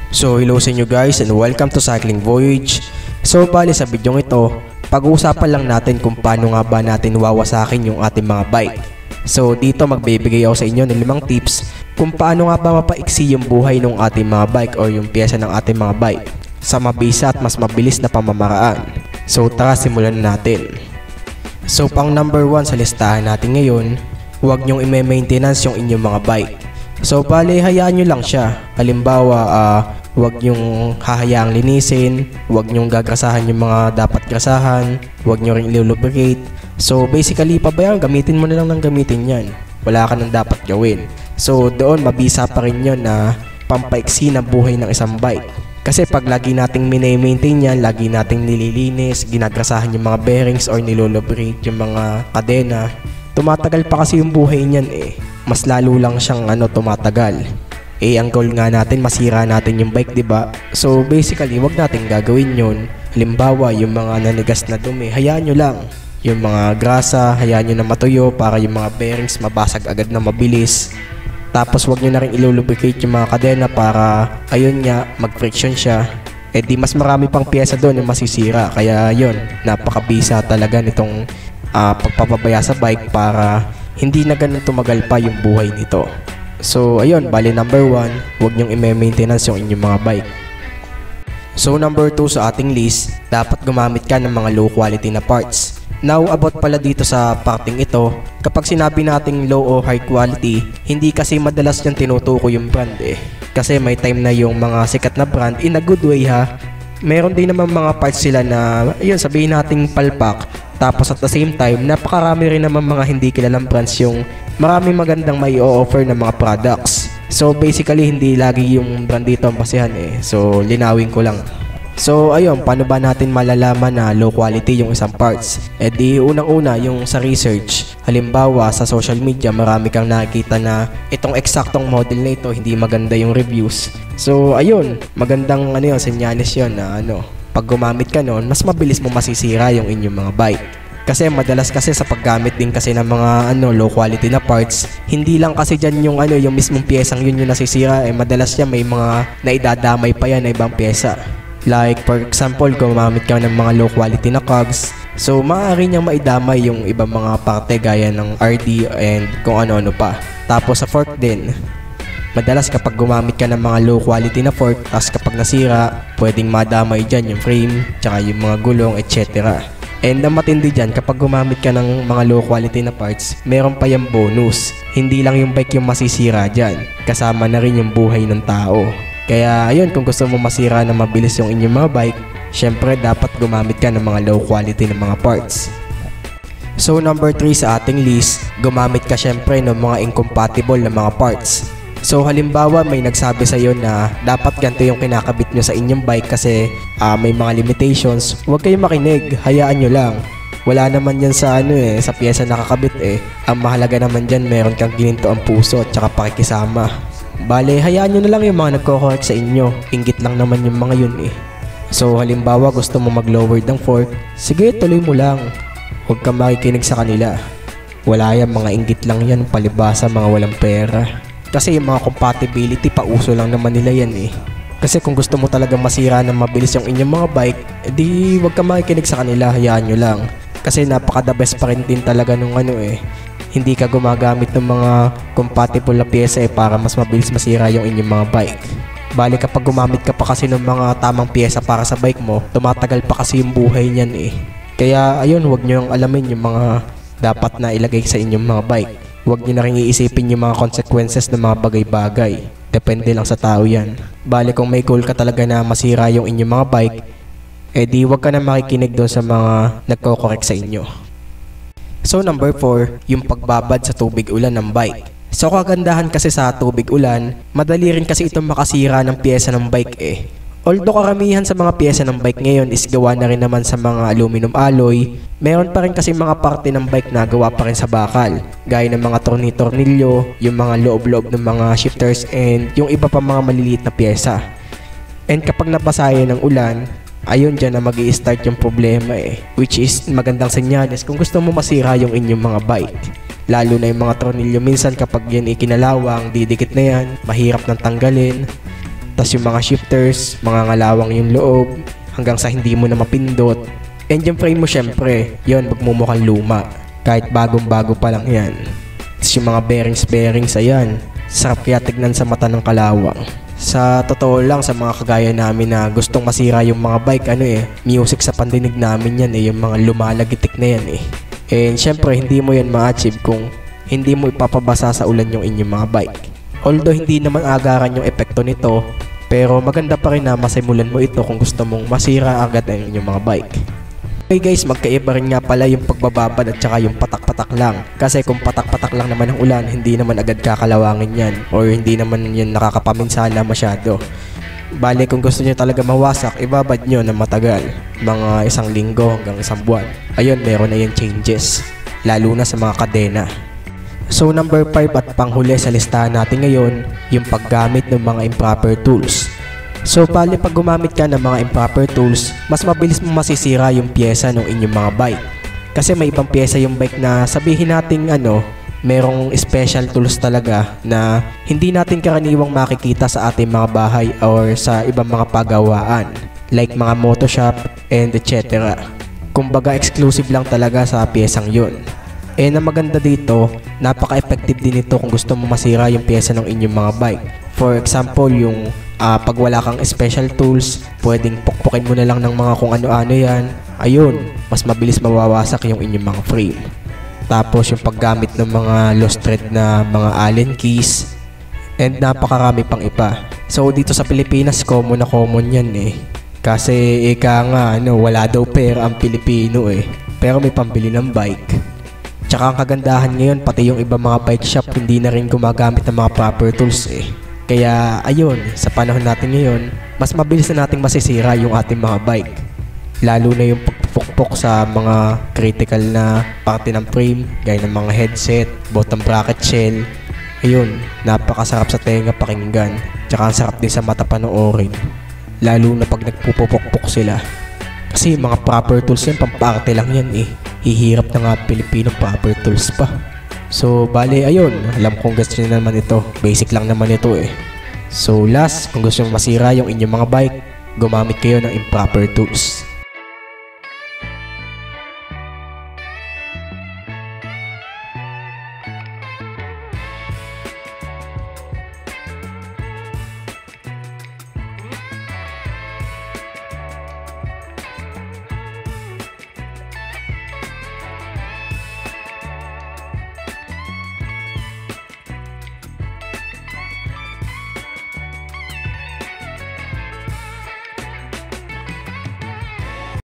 So hello sa inyo guys and welcome to Cycling Voyage. So bali sa video ito, pag-uusapan lang natin kung paano nga ba natin wawasakin yung ating mga bike. So dito magbibigay ako sa inyo ng 5 tips kung paano nga ba mapaiksi yung buhay ng ating mga bike or yung pyesa ng ating mga bike sa mabisa at mas mabilis na pamamaraan. So tara, simulan na natin. So pang number 1 sa listahan natin ngayon, huwag nyong i-maintenance yung inyong mga bike. So bali hayaan nyo lang siya. Halimbawa, huwag nyong hahayaang linisin, huwag nyong gagrasahan yung mga dapat grasahan, huwag nyo ring lubricate. So basically, pabayaan, gamitin mo na lang ng gamitin yan. Wala ka nang dapat gawin. So doon mabisa pa rin yun na pampaiksi na buhay ng isang bike. Kasi pag lagi nating mini-maintain yan, lagi nating nililinis, ginagrasahan yung mga bearings or nilolubricate yung mga kadena, tumatagal pa kasi yung buhay niyan eh. Mas lalo lang siyang tumatagal. Ang goal nga natin, masira natin yung bike, diba? So basically, wag natin gagawin yun. Halimbawa, yung mga nanigas na dumi, hayaan nyo lang. Yung mga grasa, hayaan nyo na matuyo para yung mga bearings mabasag agad na mabilis. Tapos wag nyo na rin ilulubricate yung mga kadena para, ayun nga, mag-friction siya. Di mas marami pang pyesa doon yung masisira. Kaya yun, napakabisa talaga nitong pagpapabaya sa bike para hindi na ganun tumagal pa yung buhay nito. So ayun, bali number 1, huwag nyong i-maintenance yung inyong mga bike. So number 2 sa ating list, dapat gumamit ka ng mga low quality na parts. Now about pala dito sa parting ito, kapag sinabi nating low o high quality, hindi kasi madalas yung tinutukoy yung brand eh. Kasi may time na yung mga sikat na brand, in a good way ha, meron din naman mga parts sila na, ayun, sabihin nating palpak. Tapos at the same time, napakarami rin naman mga hindi kilalang brands yung maraming magandang may o-offer na mga products. So basically, hindi lagi yung brand dito ang basehan eh. So linawin ko lang. So ayun, paano ba natin malalaman na low quality yung isang parts? Di unang-una yung sa research. Halimbawa sa social media, marami kang nakikita na itong eksaktong model na ito, hindi maganda yung reviews. So ayun, magandang yun, senyales yun na pag gumamit ka nun, mas mabilis mo masisira yung inyong mga bike. Kasi madalas kasi sa paggamit din kasi ng mga low quality na parts, hindi lang kasi dyan yung yung mismong piyesang yun yung nasisira, madalas yan may mga naidadamay pa yan na ibang pyesa. Like for example, gumamit ka ng mga low quality na cogs, so maaari niyang maidamay yung ibang mga parte gaya ng RD and kung ano-ano pa. Tapos sa fork din, madalas kapag gumamit ka ng mga low quality na fork, tapos kapag nasira, pwedeng madamay dyan yung frame, tsaka yung mga gulong, etc. And ang matindi dyan, kapag gumamit ka ng mga low quality na parts, meron pa yung bonus. Hindi lang yung bike yung masisira dyan, kasama na rin yung buhay ng tao. Kaya ayun, kung gusto mo masira na mabilis yung inyong mga bike, syempre dapat gumamit ka ng mga low quality na mga parts. So number 3 sa ating list, gumamit ka syempre ng mga incompatible na mga parts. So halimbawa may nagsabi sa iyo na dapat ganito yung kinakabit nyo sa inyong bike kasi may mga limitations, huwag kayong makinig, hayaan nyo lang. Wala naman yan sa sa pyesa nakakabit eh. Ang mahalaga naman dyan, meron kang gininto ang puso at saka pakikisama. Bale, hayaan nyo na lang yung mga nagko-correct sa inyo, inggit lang naman yung mga yun eh. So halimbawa gusto mo mag-lower ng fork, sige tuloy mo lang, huwag kang makikinig sa kanila. Wala yan, mga inggit lang yan, palibasa, mga walang pera. Kasi yung mga compatibility, pauso lang naman nila yan eh. Kasi kung gusto mo talaga masira na mabilis yung inyong mga bike, di wag ka makikinig sa kanila, hayaan nyo lang. Kasi napaka the best pa rin din talaga nung hindi ka gumagamit ng mga compatible na pyesa para mas mabilis masira yung inyong mga bike. Bali kapag gumamit ka pa kasi ng mga tamang pyesa para sa bike mo, tumatagal pa kasi yung buhay niyan eh. Kaya ayun, wag nyo yung alamin yung mga dapat na ilagay sa inyong mga bike. Huwag nyo na rin iisipin yung mga consequences ng mga bagay-bagay. Depende lang sa tao yan. Bale kung may goal ka talaga na masira yung inyong mga bike, di huwag ka na makikinig doon sa mga nagko-correct sa inyo. So number 4, yung pagbabad sa tubig ulan ng bike. So kagandahan kasi sa tubig ulan, madali rin kasi itong makasira ng pyesa ng bike eh. Although karamihan sa mga pyesa ng bike ngayon is gawa na rin naman sa mga aluminum alloy, meron pa rin kasi mga parte ng bike na gawa pa rin sa bakal, gaya ng mga tornilyo, yung mga loob-loob ng mga shifters and yung iba pa mga maliliit na pyesa. And kapag nabasa yan ng ulan, ayun dyan na mag-i-start yung problema eh, which is magandang senyales kung gusto mo masira yung inyong mga bike. Lalo na yung mga tornilyo, minsan kapag yan ikinalawang, didikit na yan, mahirap nang tanggalin. Tas yung mga shifters, mga ngalawang yung loob, hanggang sa hindi mo na mapindot. And yung frame mo syempre, yun, magmumukhang luma. Kahit bagong-bago pa lang yan. Tas yung mga bearings, ayan. Sarap kaya tignan sa mata ng kalawang. Sa totoo lang, sa mga kagaya namin na gustong masira yung mga bike, music sa pandinig namin yan yung mga lumalagitik na yan And syempre, hindi mo yan ma-achieve kung hindi mo ipapabasa sa ulan yung inyong mga bike. Although hindi naman agaran yung epekto nito, pero maganda pa rin na masimulan mo ito kung gusto mong masira agad ang inyong mga bike. Okay guys, magkaiba rin nga pala yung pagbababad at saka yung patak-patak lang. Kasi kung patak-patak lang naman ang ulan, hindi naman agad kakalawangin yan. Or hindi naman yan nakakapaminsala masyado. Bale, kung gusto nyo talaga mawasak, ibabad nyo na matagal. Mga 1 linggo hanggang 1 buwan. Ayun, meron na yung changes. Lalo na sa mga kadena. So number 5 at panghuli sa listahan natin ngayon, yung paggamit ng mga improper tools. So bali pag gumamit ka ng mga improper tools, mas mabilis mo masisira yung pyesa ng inyong mga bike. Kasi may ibang pyesa yung bike na sabihin nating merong special tools talaga na hindi natin karaniwang makikita sa ating mga bahay or sa ibang mga pagawaan. Like mga motoshop and etc. Kumbaga exclusive lang talaga sa pyesang yun. Na maganda dito, napaka-effective din ito kung gusto mo masira yung pyesa ng inyong mga bike. For example, yung pag wala kang special tools, pwedeng pukpukin mo na lang ng mga kung ano-ano yan. Ayun, mas mabilis mawawasak yung inyong mga frame. Tapos yung paggamit ng mga lost thread na mga Allen keys. And napakarami pang iba. So dito sa Pilipinas, common na common yan Kasi wala daw pera ang Pilipino Pero may pambili ng bike. Tsaka ang kagandahan ngayon, pati yung ibang mga bike shop hindi na rin gumagamit ng mga proper tools Kaya ayun, sa panahon natin ngayon, mas mabilis na nating masisira yung ating mga bike. Lalo na yung pagpupukpok sa mga critical na parte ng frame, gaya ng mga headset, bottom bracket shell. Ayun, napakasarap sa tenga pakinggan. Tsaka ang sarap din sa mata panoorin. Lalo na pag nagpupukpok sila. Kasi mga proper tools yan, pamparte lang yan Hihirap na nga Pilipino proper tools pa. So, bale, ayun. Alam kong gusto nyo naman ito. Basic lang naman ito So, last, kung gusto nyo masira yung inyong mga bike, gumamit kayo ng improper tools.